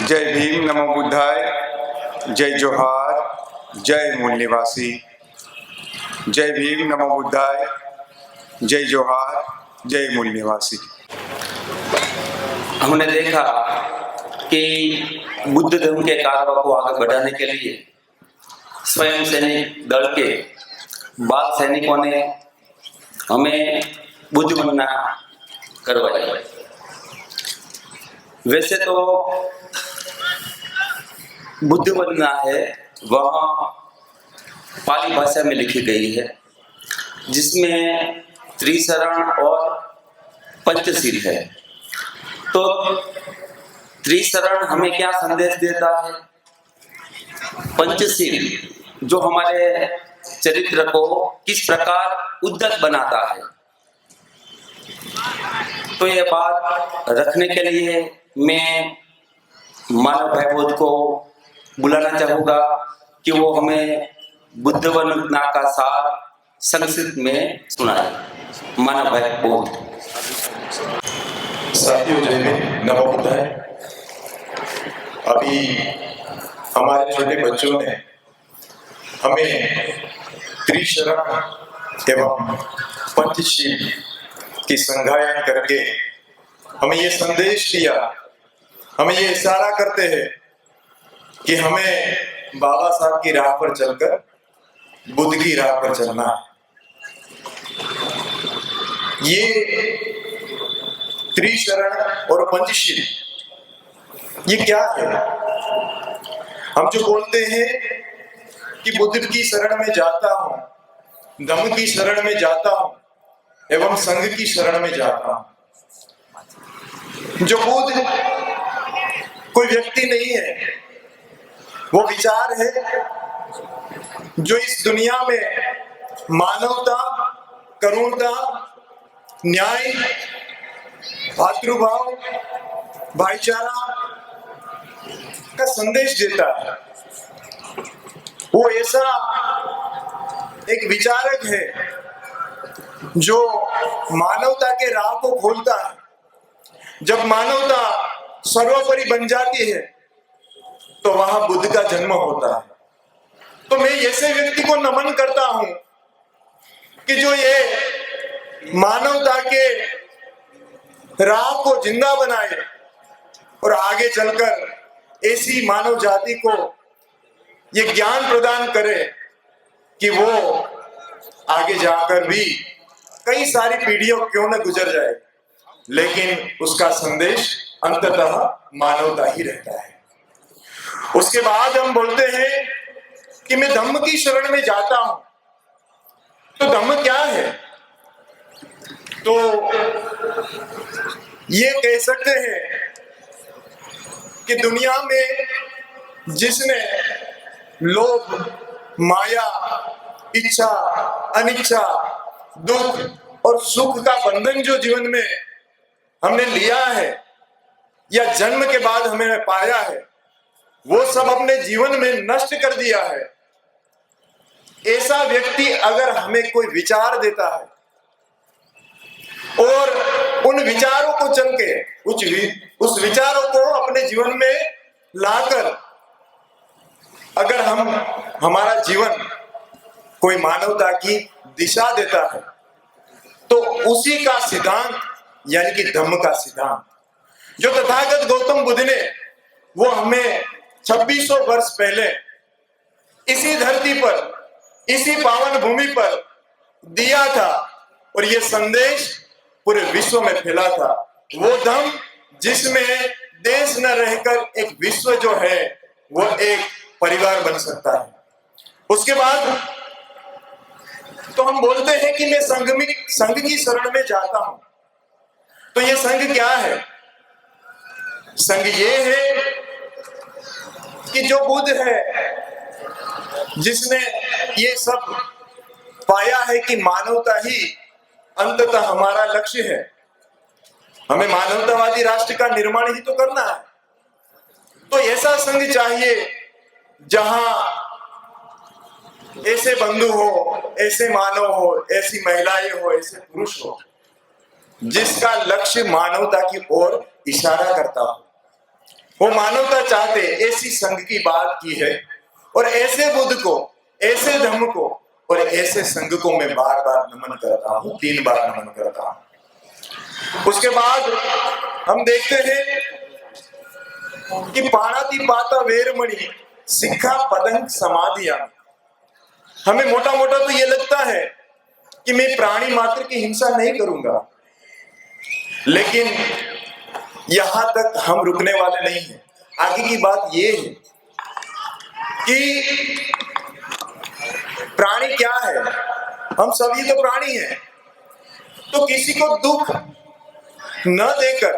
जय भीम, नमो बुद्धाय, जय जोहार, जय मूल निवासी। जय भीम, नमो बुद्धाय, जय जोहार, जय मूल निवासी। हमने देखा कि बुद्ध धर्म के कारवा को आगे बढ़ाने के लिए स्वयं सैनिक दल के बाल सैनिकों ने हमें बुद्ध बनना करवाया। वैसे तो बुद्ध बनना है वह पाली भाषा में लिखी गई है, जिसमें त्रिशरण और पंचशील है। तो त्रिशरण हमें क्या संदेश देता है? पंचशील जो हमारे चरित्र को किस प्रकार उद्दत बनाता है। तो ये बात रखने के लिए मैं मानव भाई बोध को बुलाना चाहूँगा कि वो हमें बुद्ध बनना का सार संक्षिप्त में सुनाए। मानव भाई बोध। साथियों, जय भीम, नमो बुद्धाय। अभी हमारे छोटे बच्चों ने हमें त्रिशरण एवं पंचशील की संज्ञायन करके हमें ये संदेश दिया, हमें ये इशारा करते हैं कि हमें बाबा साहब की राह पर चलकर बुद्ध की राह पर चलना है। ये त्रिशरण और पंचशील ये क्या है? हम जो बोलते हैं कि बुद्ध की शरण में जाता हूं, धम्म की शरण में जाता हूं एवं संघ की शरण में जाता हूं। जो बुद्ध कोई व्यक्ति नहीं है, वो विचार है जो इस दुनिया में मानवता, करुणता, न्याय, भातृभाव, भाईचारा का संदेश देता है। वो ऐसा एक विचारक है जो मानवता के राह को खोलता है। जब मानवता सर्वोपरि बन जाती है तो वहां बुद्ध का जन्म होता है। तो मैं ऐसे व्यक्ति को नमन करता हूं कि जो ये मानवता के राह को जिंदा बनाए और आगे चलकर ऐसी मानव जाति को ये ज्ञान प्रदान करे कि वो आगे जाकर भी कई सारी पीढ़ियों क्यों न गुजर जाए, लेकिन उसका संदेश अंततः मानवता ही रहता है। उसके बाद हम बोलते हैं कि मैं धम्म की शरण में जाता हूं। तो धम्म क्या है? तो ये कह सकते हैं कि दुनिया में जिसने लोभ, माया, इच्छा, अनिच्छा, दुख और सुख का बंधन जो जीवन में हमने लिया है या जन्म के बाद हमें पाया है, वो सब अपने जीवन में नष्ट कर दिया है। ऐसा व्यक्ति अगर हमें कोई विचार देता है और उन विचारों को चल के उस विचारों को अपने जीवन में लाकर अगर हमारा जीवन कोई मानवता की दिशा देता है, तो उसी का सिद्धांत यानी कि धम्म का सिद्धांत जो तथागत गौतम बुद्ध ने वो हमें 2600 वर्ष पहले इसी धरती पर, इसी पावन भूमि पर दिया था और ये संदेश पूरे विश्व में फैला था। वो धम्म जिसमें देश न रहकर एक विश्व जो है वो एक परिवार बन सकता है। उसके बाद तो हम बोलते हैं कि मैं संघ की शरण में जाता हूं। तो ये संघ क्या है? संघ ये है कि जो बुद्ध है, जिसने ये सब पाया है कि मानवता ही अंततः हमारा लक्ष्य है, हमें मानवतावादी राष्ट्र का निर्माण ही तो करना है। तो ऐसा संघ चाहिए जहां ऐसे बंधु हो, ऐसे मानव हो, ऐसी महिलाएं हो, ऐसे पुरुष हो, जिसका लक्ष्य मानवता की ओर इशारा करता हो। वो मानवता चाहते ऐसी संघ की बात की है। और ऐसे बुद्ध को, ऐसे धम्म को और ऐसे संघ को मैं बार बार नमन करता हूं, 3 बार नमन करता हूं। उसके बाद हम देखते हैं कि पाणातिपाता वेरमणि सिक्खा पदंग समाधियां। हमें मोटा मोटा तो ये लगता है कि मैं प्राणी मात्र की हिंसा नहीं करूंगा, लेकिन यहां तक हम रुकने वाले नहीं हैं। आगे की बात ये है कि प्राणी क्या है, हम सभी तो प्राणी हैं। तो किसी को दुख न देकर,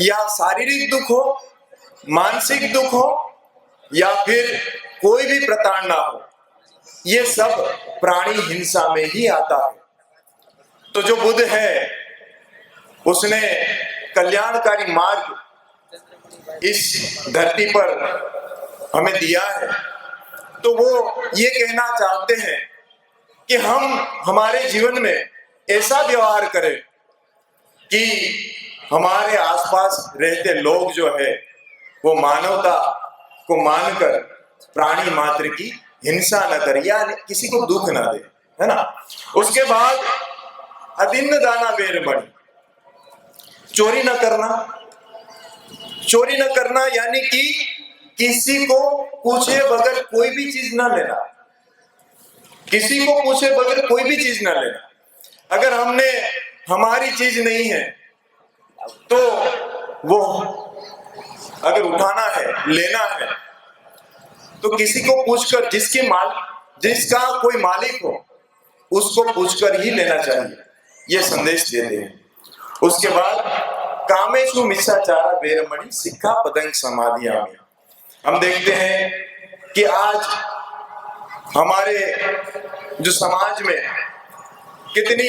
या शारीरिक दुख हो, मानसिक दुख हो, या फिर कोई भी प्रताड़ना हो, ये सब प्राणी हिंसा में ही आता है। तो जो बुद्ध है उसने कल्याणकारी मार्ग इस धरती पर हमें दिया है। तो वो ये कहना चाहते हैं कि हम हमारे जीवन में ऐसा व्यवहार करें कि हमारे आसपास रहते लोग जो है वो मानवता को मानकर प्राणी मात्र की हिंसा न करे, या किसी को दुख न दे, है ना। उसके बाद अदिन्न दाना वेरमणि, चोरी न करना। चोरी न करना यानी कि किसी को पूछे बगैर कोई भी चीज न लेना, किसी को पूछे बगैर कोई भी चीज न लेना। अगर हमने हमारी चीज नहीं है तो वो अगर उठाना है, लेना है, तो किसी को पूछकर, जिसका कोई मालिक हो उसको पूछकर ही लेना चाहिए, ये संदेश देते हैं। उसके बाद कामेषु मिथ्याचार वेरमणि सिक्खा पदंग समाधियामि। हम देखते हैं कि आज हमारे जो समाज में कितनी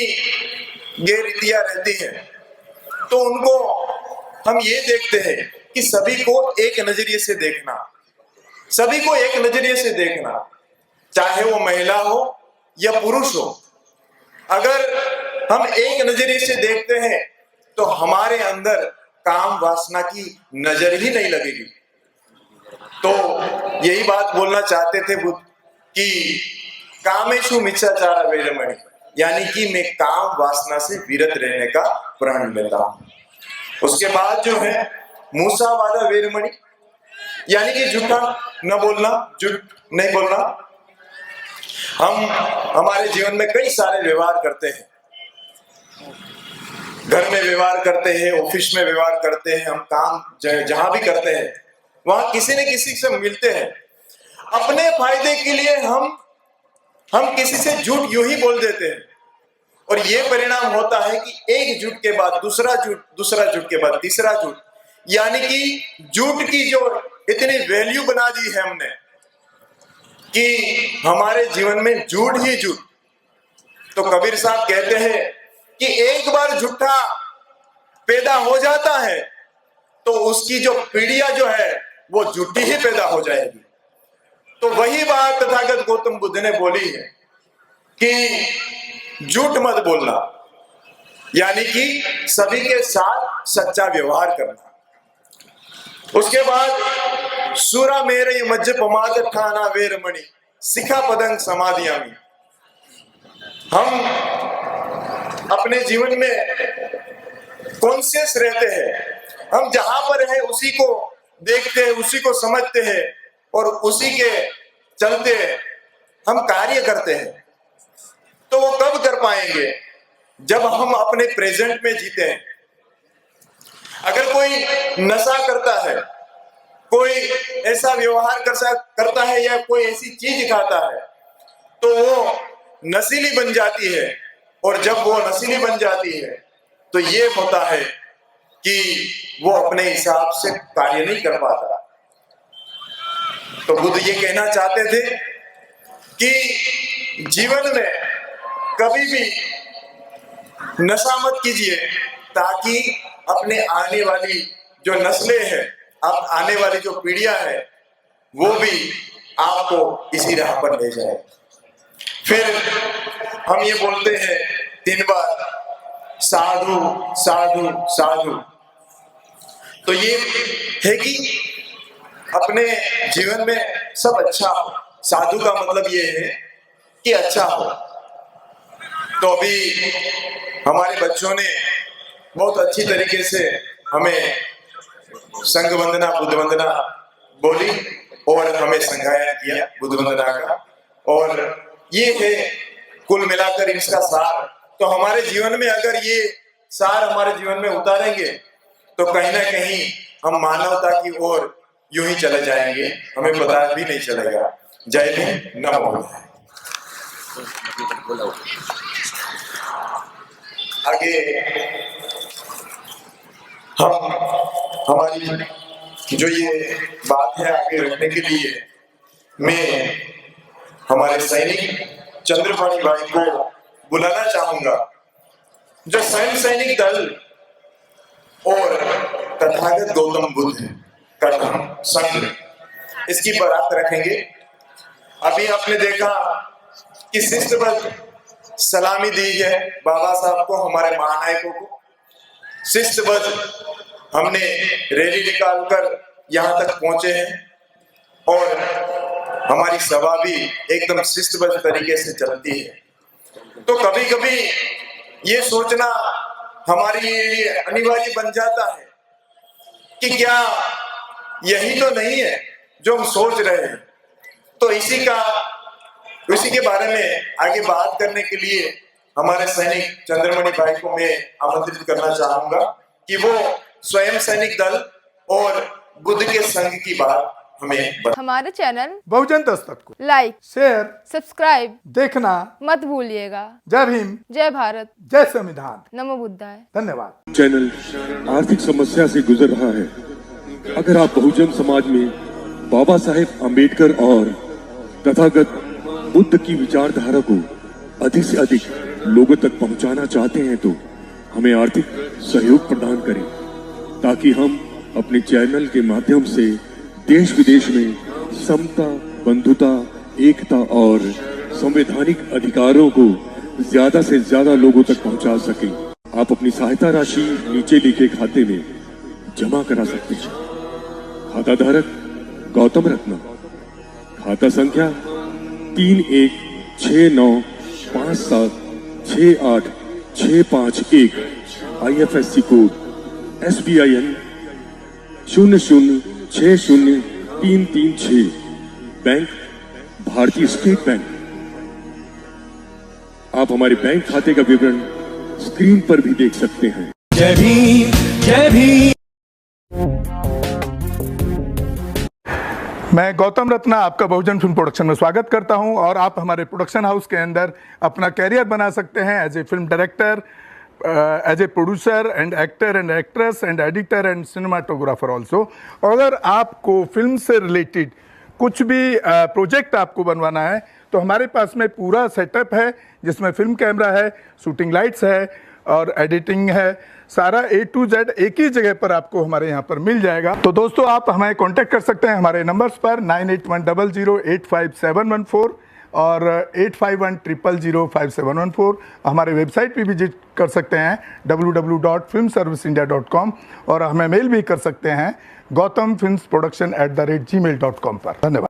गैररीतियां रहती हैं, तो उनको हम ये देखते हैं कि सभी को एक नजरिए से देखना, सभी को एक नजरिए से देखना, चाहे वो महिला हो या पुरुष हो। अगर हम एक नजरिए से देखते हैं तो हमारे अंदर काम वासना की नजर ही नहीं लगेगी। तो यही बात बोलना चाहते थे बुद्ध कि कामेषु मिथ्याचार वेरमणि, यानी कि मैं काम वासना से विरत रहने का प्रण लेता हूं। उसके बाद जो है मूसावादा वेरमणि, यानी कि झूठा न बोलना, झूठ नहीं बोलना। हम हमारे जीवन में कई सारे व्यवहार करते हैं, घर में व्यवहार करते हैं, ऑफिस में व्यवहार करते हैं, हम काम जहां भी करते हैं वहां किसी न किसी से मिलते हैं। अपने फायदे के लिए हम किसी से झूठ यूं ही बोल देते हैं, और ये परिणाम होता है कि एक झूठ के बाद दूसरा झूठ, दूसरा झूठ के बाद तीसरा झूठ, यानी कि झूठ की जो इतनी वैल्यू बना दी है हमने कि हमारे जीवन में झूठ ही झूठ। तो कबीर साहब कहते हैं कि एक बार झूठा पैदा हो जाता है तो उसकी जो पीढ़ियां जो है वो झूठी ही पैदा हो जाएगी। तो वही बात तथागत गौतम बुद्ध ने बोली है कि झूठ मत बोलना, यानी कि सभी के साथ सच्चा व्यवहार करना। उसके बाद सूरा मेरे मज्ज पमाद ठाना वेरमणि सिखा पदंग समाधियामि। हम अपने जीवन में कॉन्शियस रहते हैं, हम जहां पर है उसी को देखते हैं, उसी को समझते हैं और उसी के चलते हम कार्य करते हैं। तो वो कब कर पाएंगे? जब हम अपने प्रेजेंट में जीते हैं। अगर कोई नशा करता है, कोई ऐसा व्यवहार करता है या कोई ऐसी चीज खाता है, तो वो नशीली बन जाती है, और जब वो नशीली बन जाती है तो ये होता है कि वो अपने हिसाब से कार्य नहीं कर पाता। तो बुद्ध ये कहना चाहते थे कि जीवन में कभी भी नशा मत कीजिए, ताकि अपने आने वाली जो नस्लें हैं, अब आने वाली जो पीढ़ियां हैं, वो भी आपको इसी राह पर ले जाए। फिर हम ये बोलते हैं 3 बार साधु साधु साधु। तो ये है कि अपने जीवन में सब अच्छा हो। साधु का मतलब ये है कि अच्छा हो। तो अभी हमारे बच्चों ने बहुत अच्छी तरीके से हमें संघ वंदना बुद्ध वंदना बोली और हमें संगायन किया बुद्ध वंदना का। और ये है कुल मिलाकर इसका सार। तो हमारे जीवन में अगर ये सार हमारे जीवन में उतारेंगे तो कहीं ना कहीं हम मानवता की ओर यूं ही चले जाएंगे, हमें पता भी नहीं चलेगा। जय भीम, नमो बुद्धाय। आगे हम हमारी जो ये बात है आगे रखने के लिए मैं हमारे सैनिक चंद्रपाणी भाई को बुलाना चाहूंगा। जो स्वयं सैनिक दल और तथागत गौतम बुद्ध का संघ, इसकी बारात रखेंगे। अभी आपने देखा कि शिस्तबद्ध सलामी दी है बाबा साहब को, हमारे महानायकों को। शिस्तबद्ध हमने रैली निकालकर यहाँ तक पहुंचे हैं और हमारी सभा भी एकदम शिस्तबद्ध तरीके से चलती है। तो कभी कभी ये सोचना हमारे लिए अनिवार्य बन जाता है कि क्या यही तो नहीं है जो हम सोच रहे हैं। तो इसी के बारे में आगे बात करने के लिए हमारे सैनिक चंद्रमणि भाई को मैं आमंत्रित करना चाहूंगा कि वो स्वयं सैनिक दल और बुद्ध के संघ की बात हमें हमारे चैनल बहुजन दस्तक को लाइक, शेयर, सब्सक्राइब देखना मत भूलिएगा। जय भीम, जय भारत, जय संविधान, नमो बुद्धाय। धन्यवाद। चैनल आर्थिक समस्या से गुजर रहा है। अगर आप बहुजन समाज में बाबा साहेब आम्बेडकर और तथागत बुद्ध की विचारधारा को अधिक से अधिक लोगों तक पहुंचाना चाहते हैं तो हमें आर्थिक सहयोग प्रदान करें, ताकि हम अपने चैनल के माध्यम से देश विदेश में समता, बंधुता, एकता और संवैधानिक अधिकारों को ज्यादा से ज्यादा लोगों तक पहुंचा सकें। आप अपनी सहायता राशि नीचे लिखे खाते में जमा करा सकते हैं। खाता धारक गौतम रत्न, खाता संख्या 3169576865 IFSC कोड SBIN 0060336, बैंक भारतीय स्टेट बैंक। आप हमारे बैंक खाते का विवरण स्क्रीन पर भी देख सकते हैं। जय भीम, जय भीम। मैं गौतम रत्ना आपका बहुजन फिल्म प्रोडक्शन में स्वागत करता हूं और आप हमारे प्रोडक्शन हाउस के अंदर अपना कैरियर बना सकते हैं as a film director, as a producer and actor and actress and editor and cinematographer also. अगर आपको फिल्म से रिलेटेड कुछ भी प्रोजेक्ट आपको बनवाना है तो हमारे पास में पूरा सेटअप है, जिसमें फिल्म कैमरा है, शूटिंग लाइट्स है और एडिटिंग है। सारा A to Z एक ही जगह पर आपको हमारे यहाँ पर मिल जाएगा। तो दोस्तों आप हमें कांटेक्ट कर सकते हैं हमारे नंबर्स पर 9810085714 और 8510005714। हमारे वेबसाइट पे विजिट कर सकते हैं www.filmserviceindia.com और हमें मेल भी कर सकते हैं gautamfilmsproduction@gmail.com पर। धन्यवाद।